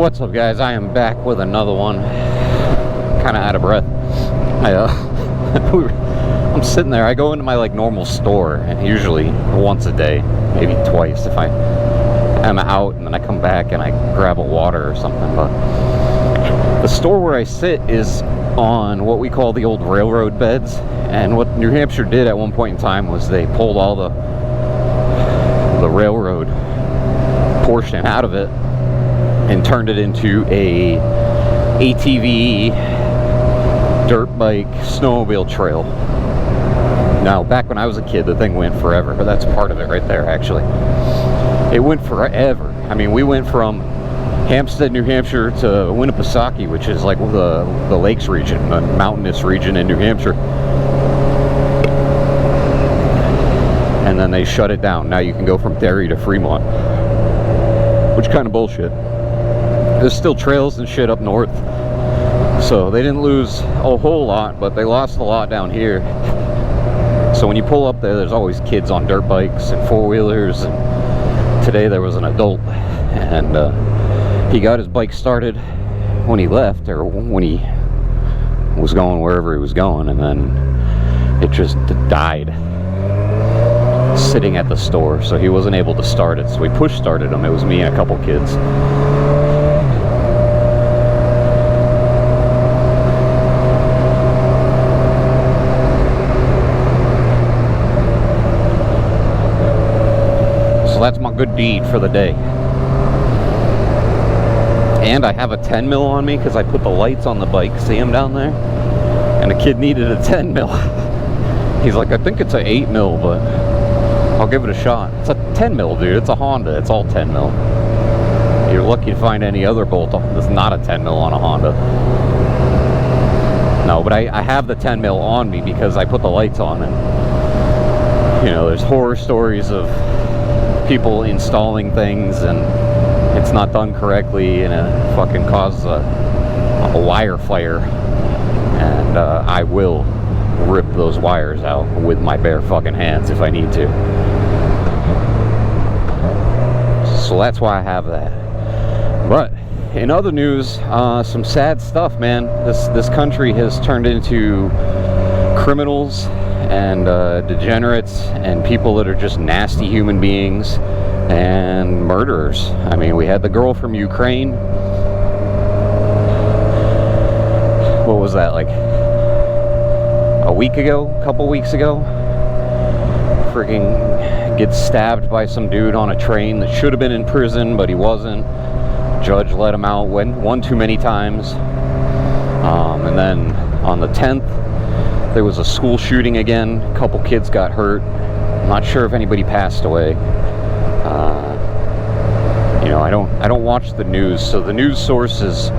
What's up, guys? I am back with another one. Kind of out of breath. I'm sitting there. I go into my normal store, and usually once a day, maybe twice if I am out, and then I come back and I grab a water or something. But the store where I sit is on what we call the old railroad beds, and what New Hampshire did at one point in time was they pulled all the railroad portion out of it and turned it into a ATV, dirt bike, snowmobile trail. Now, back when I was a kid, the thing went forever, but that's part of it right there, actually. It went forever. I mean, we went from Hampstead, New Hampshire to Winnipesaukee, which is like the lakes region, the mountainous region in New Hampshire. And then they shut it down. Now you can go from Derry to Fremont, which kind of bullshit. There's still trails and shit up north, so they didn't lose a whole lot, but they lost a lot down here. So when you pull up there, there's always kids on dirt bikes and four-wheelers, and today there was an adult, and he got his bike started when he left, or when he was going wherever he was going, and then it just died sitting at the store, so he wasn't able to start it. So we push started him. It was me and a couple kids. So that's my good deed for the day. And I have a 10 mil on me because I put the lights on the bike. See him down there? And the kid needed a 10 mil. He's like, I think it's an 8 mil, but I'll give it a shot. It's a 10 mil, dude. It's a Honda. It's all 10 mil. You're lucky to find any other bolt that's not a 10 mil on a Honda. No, but I have the 10 mil on me because I put the lights on, and you know, there's horror stories of people installing things and it's not done correctly, and it fucking causes a wire fire, and I will rip those wires out with my bare fucking hands if I need to. So that's why I have that. But in other news, some sad stuff, man. This country has turned into criminals and degenerates and people that are just nasty human beings and murderers. I mean, we had the girl from Ukraine. What was that, like a week ago, a couple weeks ago? Freaking gets stabbed by some dude on a train that should have been in prison, but he wasn't. Judge let him out one too many times. And then on the 10th, there was a school shooting again. A couple kids got hurt. I'm not sure if anybody passed away. You know, I don't watch the news, so the news sources,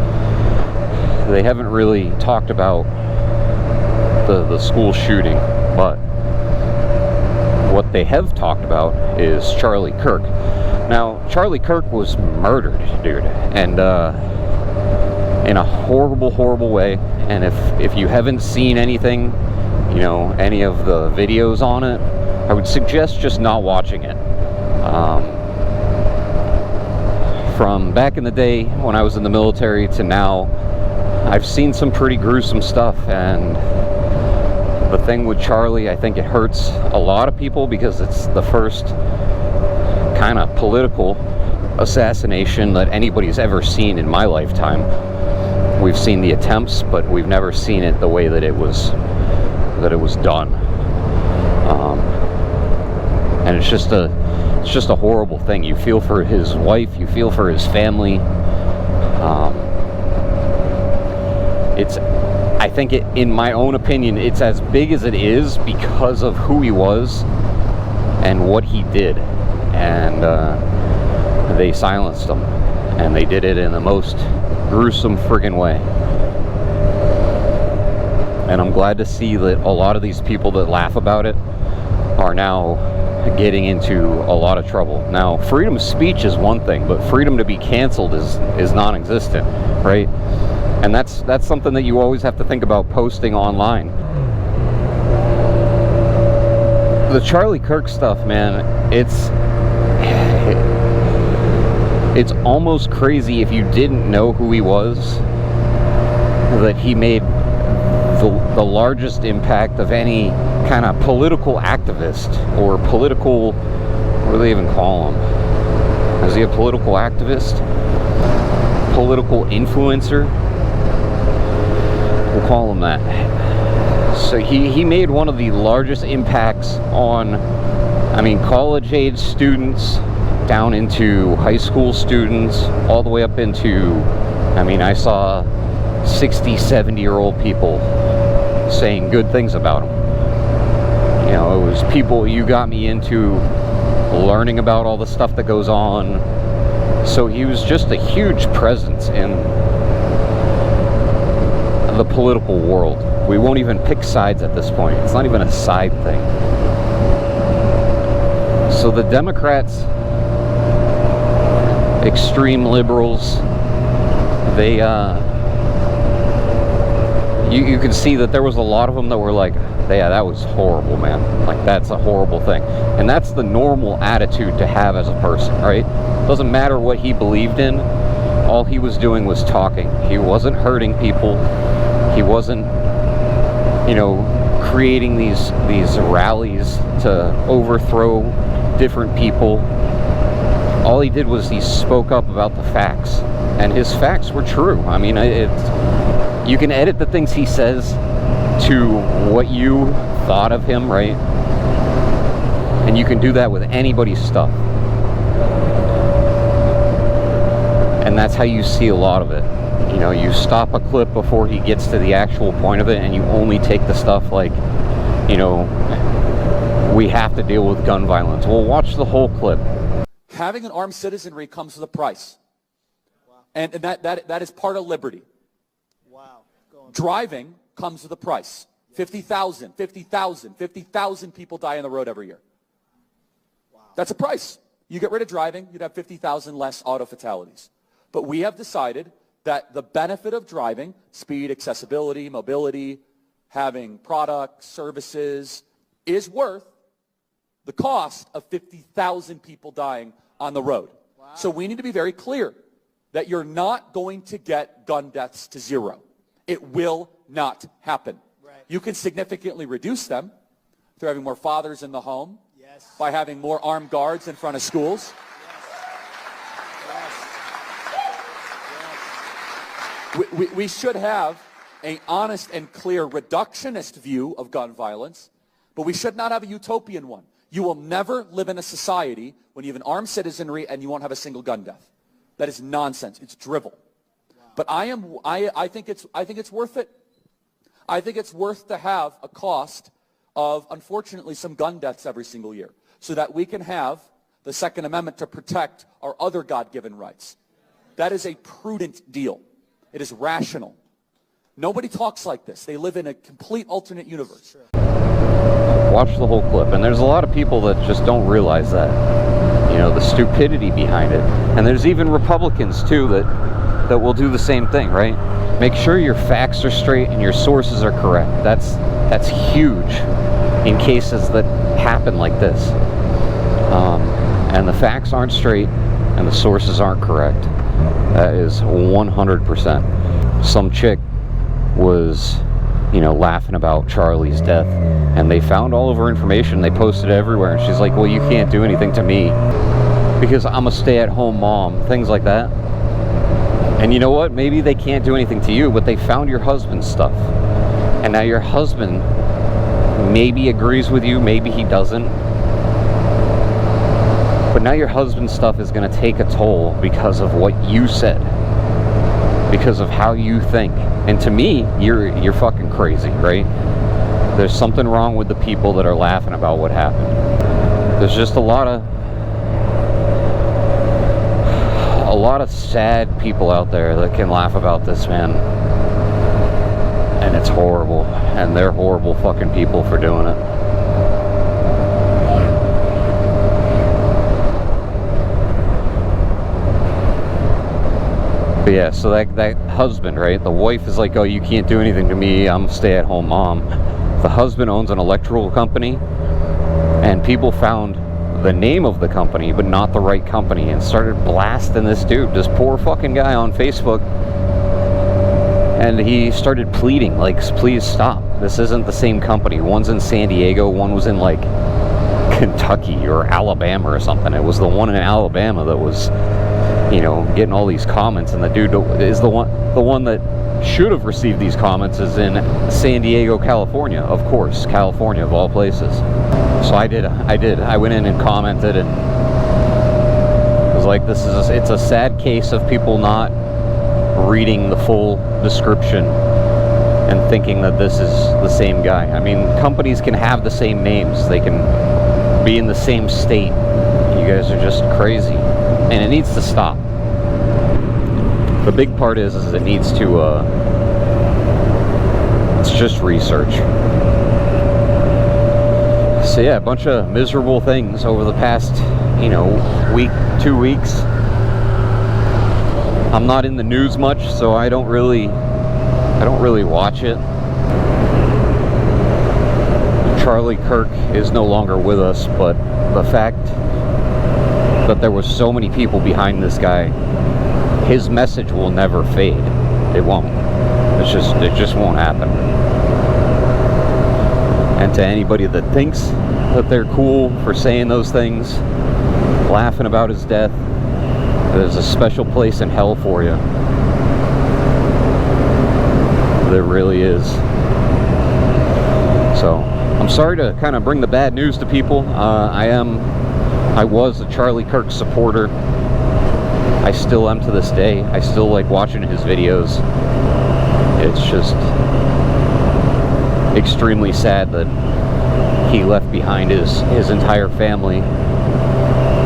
they haven't really talked about the school shooting, but what they have talked about is Charlie Kirk. Now, Charlie Kirk was murdered, dude, and in a horrible, horrible way. And if you haven't seen anything, you know, any of the videos on it, I would suggest just not watching it. From back in the day when I was in the military to now, I've seen some pretty gruesome stuff, and the thing with Charlie, I think it hurts a lot of people because it's the first kind of political assassination that anybody's ever seen in my lifetime. We've seen the attempts, but we've never seen it the way that it was done. And it's just a horrible thing. You feel for his wife, you feel for his family. I think in my own opinion, it's as big as it is because of who he was and what he did. And they silenced him, and they did it in the most gruesome friggin' way. And I'm glad to see that a lot of these people that laugh about it are now getting into a lot of trouble. Now, freedom of speech is one thing, but freedom to be canceled is non-existent, right? And that's something that you always have to think about posting online. The Charlie Kirk stuff, man, It's almost crazy if you didn't know who he was, that he made the largest impact of any kind of political activist or political, what do they even call him? Is he a political activist? Political influencer? We'll call him that. So he made one of the largest impacts on, I mean, college-age students down into high school students, all the way up into, I mean, I saw 60, 70-year-old people saying good things about him. You know, it was people, you got me into learning about all the stuff that goes on. So he was just a huge presence in the political world. We won't even pick sides at this point. It's not even a side thing. So the Democrats, extreme liberals, they you could see that there was a lot of them that were like, yeah, that was horrible, man. Like, that's a horrible thing. And that's the normal attitude to have as a person, right? Doesn't matter what he believed in. All he was doing was talking. He wasn't hurting people. He wasn't, you know, creating these rallies to overthrow different people. All he did was he spoke up about the facts. And his facts were true. I mean, you can edit the things he says to what you thought of him, right? And you can do that with anybody's stuff. And that's how you see a lot of it. You know, you stop a clip before he gets to the actual point of it, and you only take the stuff like, you know, we have to deal with gun violence. Well, watch the whole clip. Having an armed citizenry comes with a price. Wow. And that is part of liberty. Wow. Driving comes with a price. 50,000 people die on the road every year. Wow. That's a price. You get rid of driving, you'd have 50,000 less auto fatalities. But we have decided that the benefit of driving, speed, accessibility, mobility, having products, services, is worth the cost of 50,000 people dying on the road. Wow. So we need to be very clear that you're not going to get gun deaths to zero. It will not happen. Right. You can significantly reduce them through having more fathers in the home, yes, by having more armed guards in front of schools. Yes. We should have an honest and clear reductionist view of gun violence, but we should not have a utopian one. You will never live in a society when you have an armed citizenry and you won't have a single gun death. That is nonsense. It's drivel. Wow. But I think it's worth it. I think it's worth to have a cost of, unfortunately, some gun deaths every single year, so that we can have the Second Amendment to protect our other God-given rights. That is a prudent deal. It is rational. Nobody talks like this. They live in a complete alternate universe. Watch the whole clip, and there's a lot of people that just don't realize that, you know, the stupidity behind it. And there's even Republicans too that will do the same thing, right? Make sure your facts are straight and your sources are correct. That's huge in cases that happen like this. And the facts aren't straight and the sources aren't correct. That is 100%. Some chick was, you know, laughing about Charlie's death, and they found all of her information. They posted it everywhere, and she's like, well, you can't do anything to me because I'm a stay-at-home mom, things like that. And you know what? Maybe they can't do anything to you, but they found your husband's stuff. And now your husband maybe agrees with you, maybe he doesn't. But now your husband's stuff is going to take a toll because of what you said, because of how you think. And to me, you're fucking crazy, right? There's something wrong with the people that are laughing about what happened. There's just a lot of sad people out there that can laugh about this, man. And it's horrible. And they're horrible fucking people for doing it. But yeah, so that husband, right? The wife is like, oh, you can't do anything to me. I'm a stay-at-home mom. The husband owns an electrical company, and people found the name of the company, but not the right company, and started blasting this dude, this poor fucking guy, on Facebook. And he started pleading, like, please stop. This isn't the same company. One's in San Diego, one was in, like, Kentucky or Alabama or something. It was the one in Alabama that was, you know, getting all these comments, and the dude is the one that should have received these comments is in San Diego, California. Of course, California of all places. So I went in and commented, and it was like, it's a sad case of people not reading the full description and thinking that this is the same guy. I mean, companies can have the same names, they can be in the same state. You guys are just crazy, and it needs to stop. The big part is it needs to it's just research. So yeah, a bunch of miserable things over the past, you know, week, 2 weeks. I'm not in the news much, so I don't really watch it. Charlie Kirk is no longer with us, but the fact that there was so many people behind this guy, his message will never fade. It won't. It just won't happen. And to anybody that thinks that they're cool for saying those things, laughing about his death, there's a special place in hell for you. There really is. So, I'm sorry to kind of bring the bad news to people. I was a Charlie Kirk supporter. I still am to this day. I still like watching his videos. It's just extremely sad that he left behind his entire family,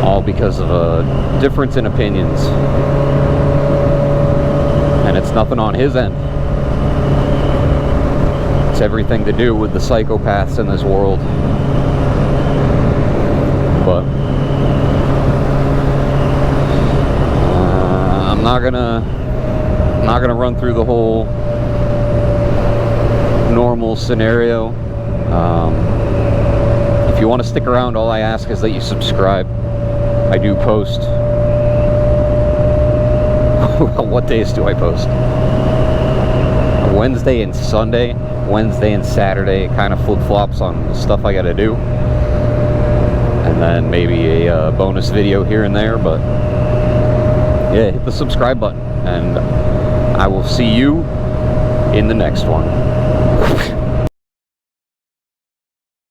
all because of a difference in opinions. And it's nothing on his end. It's everything to do with the psychopaths in this world. But I'm not gonna run through the whole normal scenario. If you want to stick around, all I ask is that you subscribe. I do post. What days do I post? Wednesday and Sunday. Wednesday and Saturday, kind of flip-flops on stuff I gotta do. And then maybe a bonus video here and there, but yeah, hit the subscribe button, and I will see you in the next one.